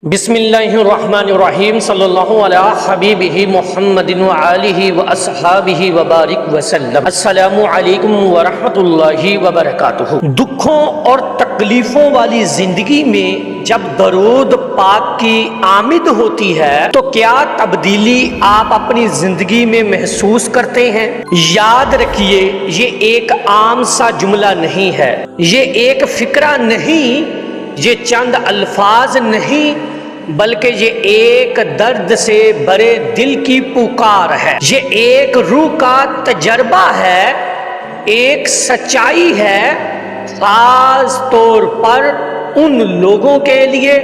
بسم اللہ الرحمن الرحیم صلی اللہ علیہ حبیبہ محمد وآلہ واصحابہ وبارک وسلم۔ السلام علیکم ورحمۃ اللہ وبرکاتہ۔ دکھوں اور تکلیفوں والی زندگی میں جب درود پاک کی آمد ہوتی ہے تو کیا تبدیلی آپ اپنی زندگی میں محسوس کرتے ہیں؟ یاد رکھیے، یہ ایک عام سا جملہ نہیں ہے، یہ ایک فکرہ نہیں، یہ چند الفاظ نہیں، بلکہ یہ ایک درد سے بھرے دل کی پکار ہے، یہ ایک روح کا تجربہ ہے، ایک سچائی ہے، خاص طور پر ان لوگوں کے لیے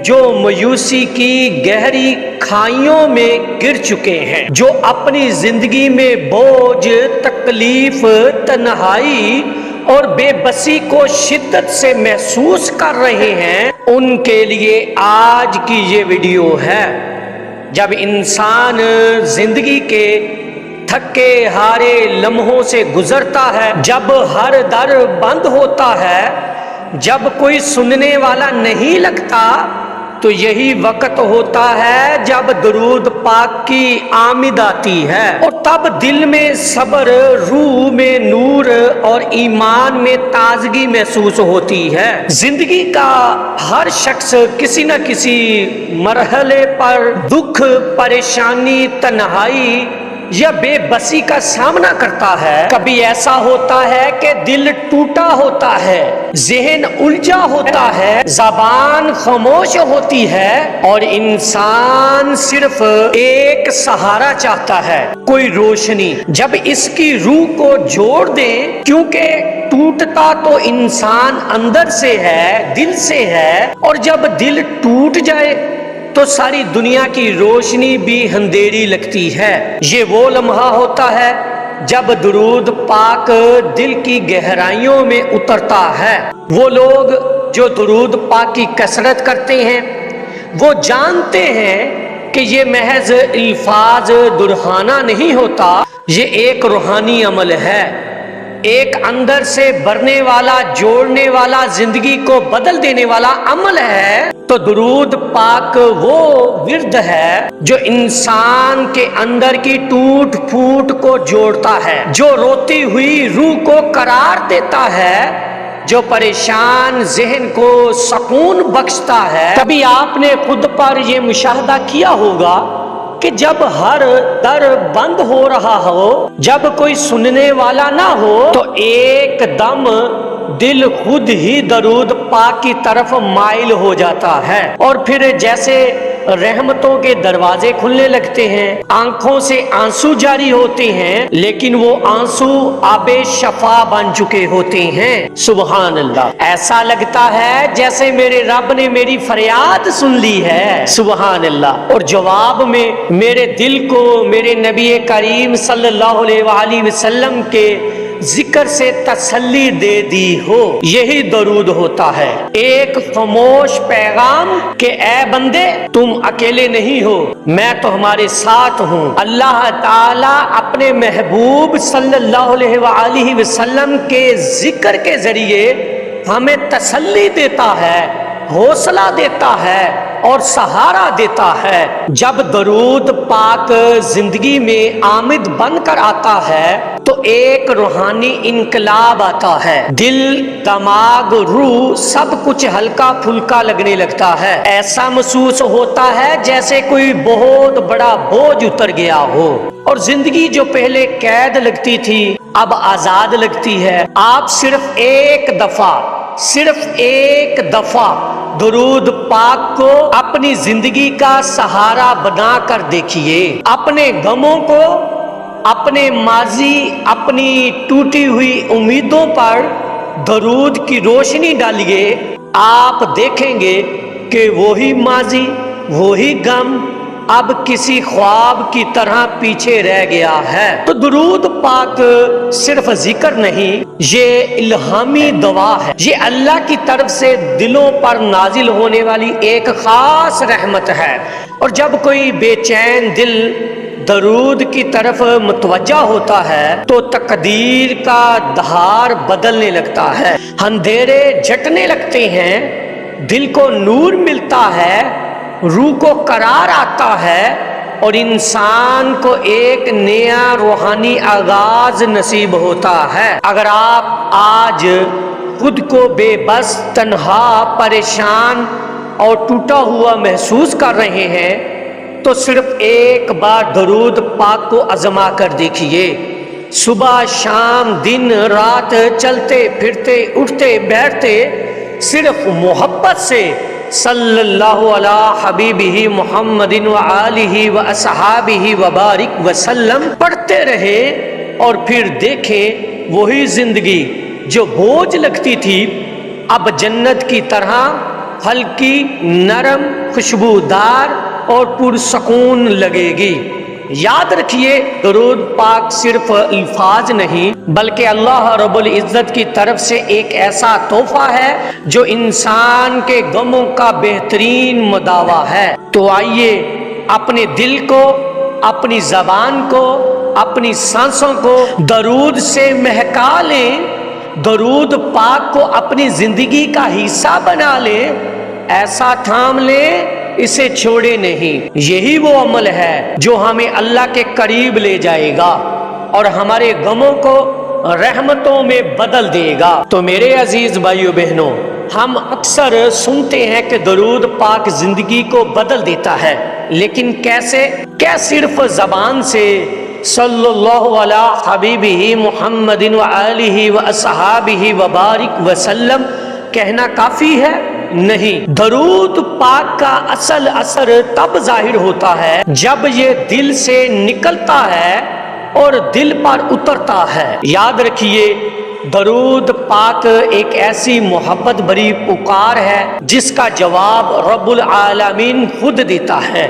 جو مایوسی کی گہری کھائیوں میں گر چکے ہیں، جو اپنی زندگی میں بوجھ، تکلیف، تنہائی اور بے بسی کو شدت سے محسوس کر رہے ہیں۔ ان کے لیے آج کی یہ ویڈیو ہے۔ جب انسان زندگی کے تھکے ہارے لمحوں سے گزرتا ہے، جب ہر در بند ہوتا ہے، جب کوئی سننے والا نہیں لگتا، تو یہی وقت ہوتا ہے جب درود پاک کی آمد آتی ہے، اور تب دل میں صبر، روح میں نور اور ایمان میں تازگی محسوس ہوتی ہے۔ زندگی کا ہر شخص کسی نہ کسی مرحلے پر دکھ، پریشانی، تنہائی یا بے بسی کا سامنا کرتا ہے۔ کبھی ایسا ہوتا ہے کہ دل ٹوٹا ہوتا ہے، ذہن الجھا ہوتا ہے، زبان خاموش ہوتی ہے، اور انسان صرف ایک سہارا چاہتا ہے، کوئی روشنی۔ جب اس کی روح کو جوڑ دیں، کیونکہ ٹوٹتا تو انسان اندر سے ہے، دل سے ہے، اور جب دل ٹوٹ جائے تو ساری دنیا کی روشنی بھی اندھیری لگتی ہے۔ یہ وہ لمحہ ہوتا ہے جب درود پاک دل کی گہرائیوں میں اترتا ہے۔ وہ لوگ جو درود پاک کی کثرت کرتے ہیں، وہ جانتے ہیں کہ یہ محض الفاظ درہانہ نہیں ہوتا، یہ ایک روحانی عمل ہے، ایک اندر سے بھرنے والا، جوڑنے والا، زندگی کو بدل دینے والا عمل ہے۔ تو درود پاک وہ ورد ہے جو انسان کے اندر کی ٹوٹ پھوٹ کو جوڑتا ہے، جو روتی ہوئی روح کو قرار دیتا ہے، جو پریشان ذہن کو سکون بخشتا ہے۔ کبھی آپ نے خود پر یہ مشاہدہ کیا ہوگا کہ جب ہر در بند ہو رہا ہو، جب کوئی سننے والا نہ ہو، تو ایک دم دل خود ہی درود پاک کی طرف مائل ہو جاتا ہے، اور پھر جیسے رحمتوں کے دروازے کھلنے لگتے ہیں، آنکھوں سے آنسو جاری ہوتے ہیں، لیکن وہ آنسو آب شفا بن چکے ہوتے ہیں۔ سبحان اللہ! ایسا لگتا ہے جیسے میرے رب نے میری فریاد سن لی ہے۔ سبحان اللہ! اور جواب میں میرے دل کو میرے نبی کریم صلی اللہ علیہ وآلہ وسلم کے ذکر سے تسلی دے دی ہو۔ یہی درود ہوتا ہے، ایک خاموش پیغام کہ اے بندے، تم اکیلے نہیں ہو، میں تو ہمارے ساتھ ہوں۔ اللہ تعالیٰ اپنے محبوب صلی اللہ علیہ وآلہ وسلم کے ذکر کے ذریعے ہمیں تسلی دیتا ہے، حوصلہ دیتا ہے اور سہارا دیتا ہے۔ جب درود پاک زندگی میں آمد بن کر آتا ہے تو ایک روحانی انقلاب آتا ہے، دل، دماغ، روح سب کچھ ہلکا پھلکا لگنے لگتا ہے۔ ایسا محسوس ہوتا ہے جیسے کوئی بہت بڑا بوجھ اتر گیا ہو، اور زندگی جو پہلے قید لگتی تھی اب آزاد لگتی ہے۔ آپ صرف ایک دفعہ درود پاک کو اپنی زندگی کا سہارا بنا کر دیکھیے، اپنے غموں کو، اپنے ماضی، اپنی ٹوٹی ہوئی امیدوں پر درود کی روشنی ڈالیے۔ آپ دیکھیں گے کہ وہی ماضی، وہی غم اب کسی خواب کی طرح پیچھے رہ گیا ہے۔ تو درود پاک صرف ذکر نہیں، یہ الہامی دعا ہے، یہ اللہ کی طرف سے دلوں پر نازل ہونے والی ایک خاص رحمت ہے۔ اور جب کوئی بے چین دل درود کی طرف متوجہ ہوتا ہے تو تقدیر کا دہار بدلنے لگتا ہے، اندھیرے جھٹنے لگتے ہیں، دل کو نور ملتا ہے، روح کو قرار آتا ہے اور انسان کو ایک نیا روحانی آغاز نصیب ہوتا ہے۔ اگر آپ آج خود کو بے بس، تنہا، پریشان اور ٹوٹا ہوا محسوس کر رہے ہیں تو صرف ایک بار درود پاک کو آزما کر دیکھیے۔ صبح شام دن رات چلتے پھرتے اٹھتے بیٹھتے صرف محبت سے صلی اللہ علی حبیبہ محمد وآلہ وصحابہ وبارک وسلم پڑھتے رہے، اور پھر دیکھیں وہی زندگی جو بوجھ لگتی تھی اب جنت کی طرح ہلکی، نرم، خوشبودار اور پرسکون لگے گی۔ یاد رکھیے، درود پاک صرف الفاظ نہیں بلکہ اللہ رب العزت کی طرف سے ایک ایسا تحفہ ہے جو انسان کے غموں کا بہترین مداوا ہے۔ تو آئیے اپنے دل کو، اپنی زبان کو، اپنی سانسوں کو درود سے مہکا لیں، درود پاک کو اپنی زندگی کا حصہ بنا لیں، ایسا تھام لیں اسے چھوڑے نہیں۔ یہی وہ عمل ہے جو ہمیں اللہ کے قریب لے جائے گا اور ہمارے غموں کو رحمتوں میں بدل دے گا۔ تو میرے عزیز بھائیو بہنوں، ہم اکثر سنتے ہیں کہ درود پاک زندگی کو بدل دیتا ہے، لیکن کیسے؟ کیا صرف زبان سے صلی اللہ علی حبیبہ محمد وآلہ وصحابہ وبارک وسلم کہنا کافی ہے؟ نہیں، درود پاک کا اصل اثر تب ظاہر ہوتا ہے جب یہ دل سے نکلتا ہے اور دل پر اترتا ہے۔ یاد رکھیے، درود پاک ایک ایسی محبت بھری پکار ہے جس کا جواب رب العالمین خود دیتا ہے۔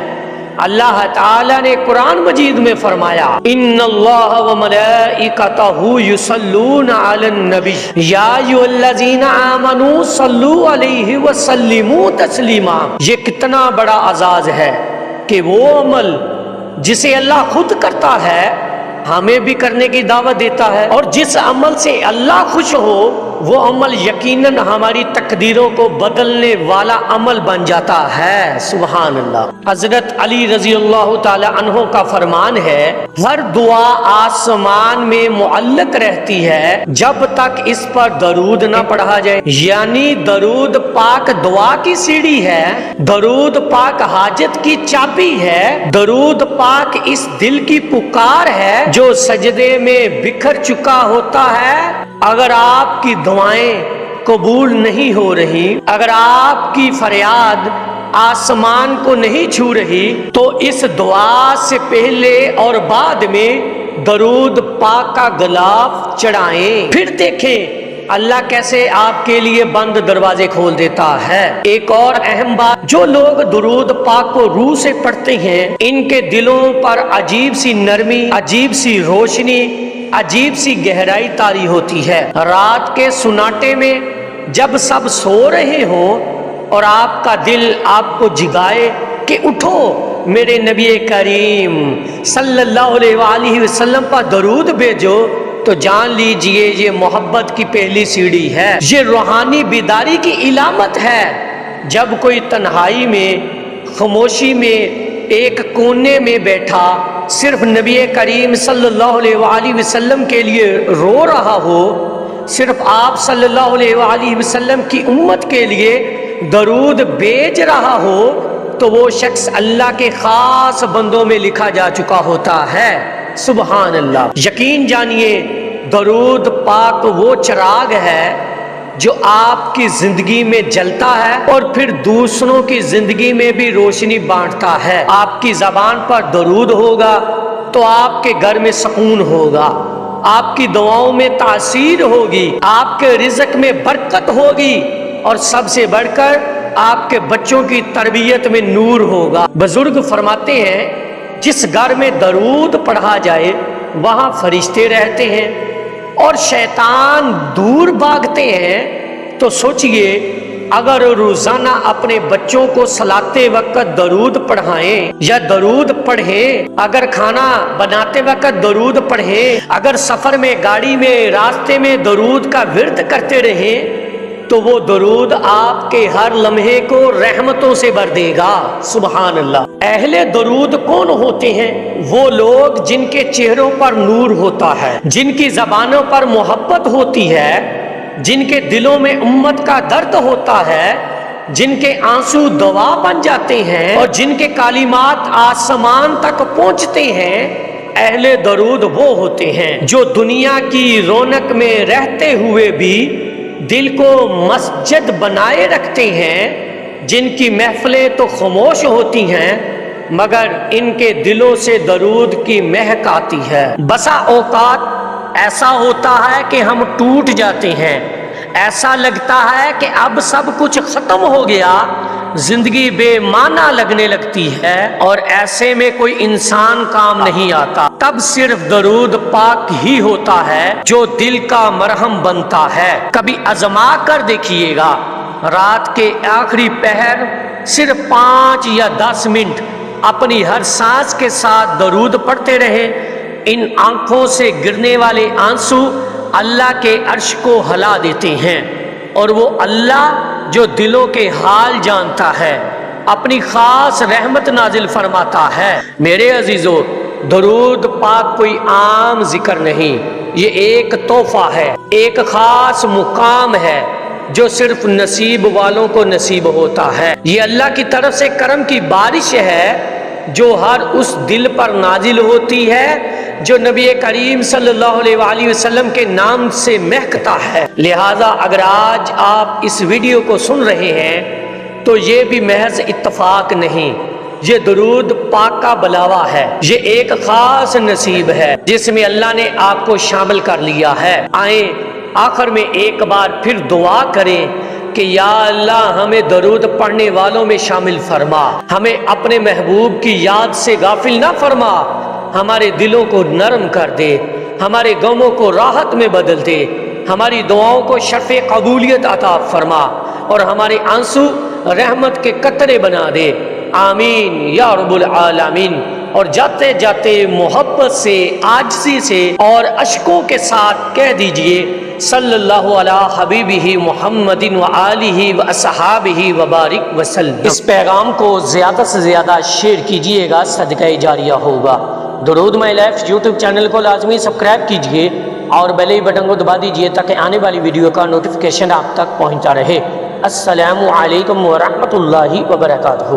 اللہ تعالیٰ نے قرآن مجید میں فرمایا، ان اللہ وملائکتہ یصلون علی النبی یا ایھا الذین آمنوا صلوا علیہ وسلموا تسلیما۔ یہ کتنا بڑا اعزاز ہے کہ وہ عمل جسے اللہ خود کرتا ہے ہمیں بھی کرنے کی دعوت دیتا ہے، اور جس عمل سے اللہ خوش ہو وہ عمل یقیناً ہماری تقدیروں کو بدلنے والا عمل بن جاتا ہے۔ سبحان اللہ۔ حضرت علی رضی اللہ تعالی عنہ کا فرمان ہے، ہر دعا آسمان میں معلق رہتی ہے جب تک اس پر درود نہ پڑھا جائے، یعنی درود پاک دعا کی سیڑھی ہے، درود پاک حاجت کی چابی ہے، درود پاک اس دل کی پکار ہے جو سجدے میں بکھر چکا ہوتا ہے۔ اگر آپ کی دعائیں قبول نہیں ہو رہی، اگر آپ کی فریاد آسمان کو نہیں چھو رہی، تو اس دعا سے پہلے اور بعد میں درود پاک کا غلاف چڑھائیں، پھر دیکھیں اللہ کیسے آپ کے لیے بند دروازے کھول دیتا ہے۔ ایک اور اہم بات، جو لوگ درود پاک کو روح سے پڑھتے ہیں ان کے دلوں پر عجیب سی نرمی، عجیب سی روشنی، عجیب سی گہرائی طاری ہوتی ہے۔ رات کے سناٹے میں جب سب سو رہے ہوں اور آپ کا دل آپ کو جگائے کہ اٹھو، میرے نبی کریم صلی اللہ علیہ وآلہ وسلم پر درود بھیجو، تو جان لیجئے یہ محبت کی پہلی سیڑھی ہے، یہ روحانی بیداری کی علامت ہے۔ جب کوئی تنہائی میں، خاموشی میں، ایک کونے میں بیٹھا صرف نبی کریم صلی اللہ علیہ وآلہ وسلم کے لیے رو رہا ہو، صرف آپ صلی اللہ علیہ وآلہ وسلم کی امت کے لیے درود بھیج رہا ہو، تو وہ شخص اللہ کے خاص بندوں میں لکھا جا چکا ہوتا ہے۔ سبحان اللہ۔ یقین جانیے، درود پاک وہ چراغ ہے جو آپ کی زندگی میں جلتا ہے اور پھر دوسروں کی زندگی میں بھی روشنی بانٹتا ہے۔ آپ کی زبان پر درود ہوگا تو آپ کے گھر میں سکون ہوگا، آپ کی دعاؤں میں تاثیر ہوگی، آپ کے رزق میں برکت ہوگی، اور سب سے بڑھ کر آپ کے بچوں کی تربیت میں نور ہوگا۔ بزرگ فرماتے ہیں، جس گھر میں درود پڑھا جائے وہاں فرشتے رہتے ہیں اور شیطان دور بھاگتے ہیں۔ تو سوچئے، اگر روزانہ اپنے بچوں کو سلاتے وقت درود پڑھائیں یا درود پڑھیں، اگر کھانا بناتے وقت درود پڑھیں، اگر سفر میں، گاڑی میں، راستے میں درود کا ورد کرتے رہیں، تو تو وہ درود آپ کے ہر لمحے کو رحمتوں سے بھر دے گا۔ سبحان اللہ۔ اہل درود کون ہوتے ہیں؟ وہ لوگ جن کے چہروں پر نور ہوتا ہے، جن کی زبانوں پر محبت ہوتی ہے، جن کے دلوں میں امت کا درد ہوتا ہے، جن کے آنسو دوا بن جاتے ہیں اور جن کے کلمات آسمان تک پہنچتے ہیں۔ اہل درود وہ ہوتے ہیں جو دنیا کی رونق میں رہتے ہوئے بھی دل کو مسجد بنائے رکھتے ہیں، جن کی محفلیں تو خاموش ہوتی ہیں مگر ان کے دلوں سے درود کی مہک آتی ہے۔ بسا اوقات ایسا ہوتا ہے کہ ہم ٹوٹ جاتے ہیں، ایسا لگتا ہے کہ اب سب کچھ ختم ہو گیا، زندگی بے معنی لگنے لگتی ہے اور ایسے میں کوئی انسان کام نہیں آتا۔ تب صرف درود پاک ہی ہوتا ہے جو دل کا مرہم بنتا ہے۔ کبھی آزما کر دیکھیے گا، رات کے آخری پہر صرف 5 یا 10 منٹ اپنی ہر سانس کے ساتھ درود پڑھتے رہے، ان آنکھوں سے گرنے والے آنسو اللہ کے عرش کو ہلا دیتے ہیں، اور وہ اللہ جو دلوں کے حال جانتا ہے اپنی خاص رحمت نازل فرماتا ہے۔ میرے عزیزو، درود پاک کوئی عام ذکر نہیں، یہ ایک تحفہ ہے، ایک خاص مقام ہے جو صرف نصیب والوں کو نصیب ہوتا ہے۔ یہ اللہ کی طرف سے کرم کی بارش ہے جو ہر اس دل پر نازل ہوتی ہے جو نبی کریم صلی اللہ علیہ وآلہ وسلم کے نام سے مہکتا ہے۔ لہذا اگر آج آپ اس ویڈیو کو سن رہے ہیں تو یہ بھی محض اتفاق نہیں، یہ درود پاک کا بلاوا ہے، یہ ایک خاص نصیب ہے جس میں اللہ نے آپ کو شامل کر لیا ہے۔ آئیں آخر میں ایک بار پھر دعا کریں کہ یا اللہ ہمیں درود پڑھنے والوں میں شامل فرما، ہمیں اپنے محبوب کی یاد سے غافل نہ فرما، ہمارے دلوں کو نرم کر دے، ہمارے غموں کو راحت میں بدل دے، ہماری دعاؤں کو شرف قبولیت عطا فرما اور ہمارے آنسو رحمت کے قطرے بنا دے۔ آمین یا رب العالمین۔ اور جاتے جاتے محبت سے، عاجزی سے اور اشکوں کے ساتھ کہہ دیجئے صلی اللہ علی حبیبہ محمد وآلہ واصحابہ وبارک وسلم۔ اس پیغام کو زیادہ سے زیادہ شیئر کیجئے گا، صدقہ جاریہ ہوگا۔ درود مائی لائف یوٹیوب چینل کو لازمی سبسکرائب کیجئے اور بیل بٹن کو دبا دیجئے تاکہ آنے والی ویڈیو کا نوٹیفیکیشن آپ تک پہنچتا رہے۔ السلام علیکم ورحمۃ اللہ وبرکاتہ۔